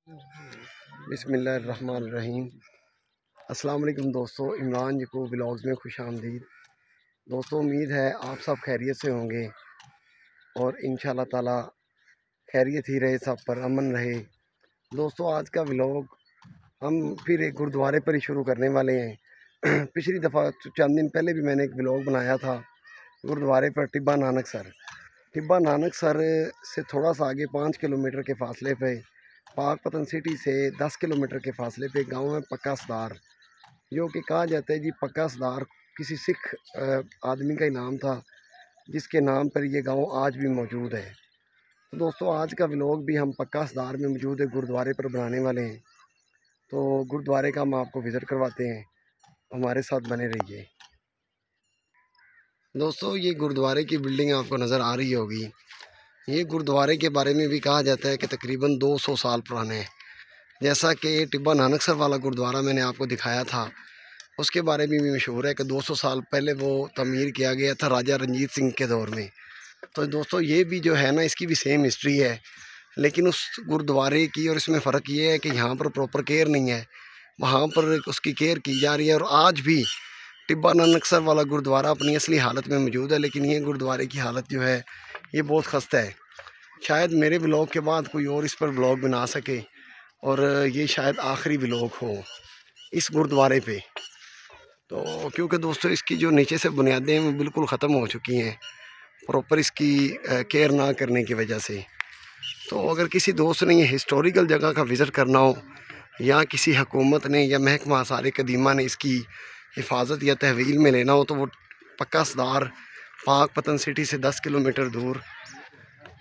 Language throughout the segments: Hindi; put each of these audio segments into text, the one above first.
बिस्मिल्लाहिर्रहमानिर्रहीम। अस्सलाम वालेकुम दोस्तों, इमरान जी को व्लॉग्स में खुश आमदीद। दोस्तों, उम्मीद है आप सब खैरियत से होंगे और इंशाल्लाह ताला खैरियत ही रहे, सब पर अमन रहे। दोस्तों, आज का व्लॉग हम फिर एक गुरुद्वारे पर ही शुरू करने वाले हैं। पिछली दफ़ा चंद दिन पहले भी मैंने एक व्लॉग बनाया था गुरुद्वारे पर टिब्बा नानक सर। टिब्बा नानक सर से थोड़ा सा आगे 5 किलोमीटर के फासले पे पाकपतन सिटी से 10 किलोमीटर के फासले पे गांव है पक्का सदार, जो कि कहा जाता है जी पक्का सदार किसी सिख आदमी का ही नाम था, जिसके नाम पर ये गांव आज भी मौजूद है। तो दोस्तों, आज का व्लॉग भी हम पक्का सदार में मौजूद है गुरुद्वारे पर बनाने वाले हैं। तो गुरुद्वारे का हम आपको विज़िट करवाते हैं, हमारे साथ बने रहिए। दोस्तों, ये गुरुद्वारे की बिल्डिंग आपको नज़र आ रही होगी। ये गुरुद्वारे के बारे में भी कहा जाता है कि तकरीबन 200 साल पुराने हैं। जैसा कि टिब्बा नानक सर वाला गुरुद्वारा मैंने आपको दिखाया था, उसके बारे में भी मशहूर है कि 200 साल पहले वो तमीर किया गया था राजा रंजीत सिंह के दौर में। तो दोस्तों, ये भी जो है ना, इसकी भी सेम हिस्ट्री है, लेकिन उस गुरुद्वारे की और इसमें फ़र्क ये है कि यहाँ पर प्रॉपर केयर नहीं है, वहाँ पर उसकी केयर की जा रही है। और आज भी टिब्बा नानक सर वाला गुरुद्वारा अपनी असली हालत में मौजूद है, लेकिन ये गुरुद्वारे की हालत जो है ये बहुत खस्ता है। शायद मेरे ब्लॉग के बाद कोई और इस पर ब्लॉग बना सके और ये शायद आखिरी ब्लॉग हो इस गुरुद्वारे पे। तो क्योंकि दोस्तों, इसकी जो नीचे से बुनियादें हैं वो बिल्कुल ख़त्म हो चुकी हैं, प्रॉपर इसकी केयर ना करने की वजह से। तो अगर किसी दोस्त ने ये हिस्टोरिकल जगह का विज़िट करना हो, या किसी हुकूमत ने या महकमा आसार कदीमा ने इसकी हिफाजत या तहवील में लेना हो, तो वो पक्का सदार पाकपतन सिटी से 10 किलोमीटर दूर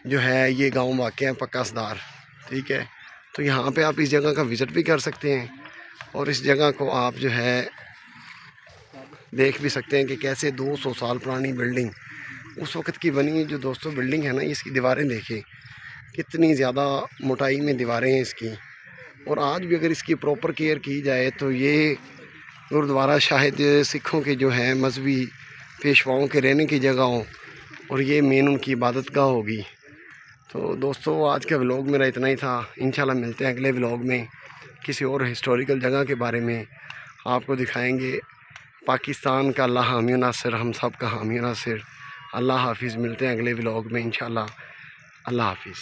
जो है ये गांव वाक़ है पक्का सदार। ठीक है, तो यहाँ पे आप इस जगह का विज़िट भी कर सकते हैं और इस जगह को आप जो है देख भी सकते हैं कि कैसे 200 साल पुरानी बिल्डिंग उस वक़्त की बनी है। जो दोस्तों बिल्डिंग है ना, इसकी दीवारें देखें कितनी ज़्यादा मोटाई में दीवारें हैं इसकी। और आज भी अगर इसकी प्रॉपर केयर की जाए तो ये गुरुद्वारा शायद सिखों के जो है मजहबी पेशवाओं के रहने की जगह हो और ये मेन उनकी इबादत गाह होगी। तो दोस्तों, आज का व्लॉग मेरा इतना ही था। इंशाल्लाह मिलते हैं अगले व्लॉग में, किसी और हिस्टोरिकल जगह के बारे में आपको दिखाएंगे। पाकिस्तान का अल्लाह हामी व नासिर, हम सब का हामी व नासिर। अल्लाह हाफिज़। मिलते हैं अगले व्लॉग में इंशाल्लाह। अल्लाह हाफिज़।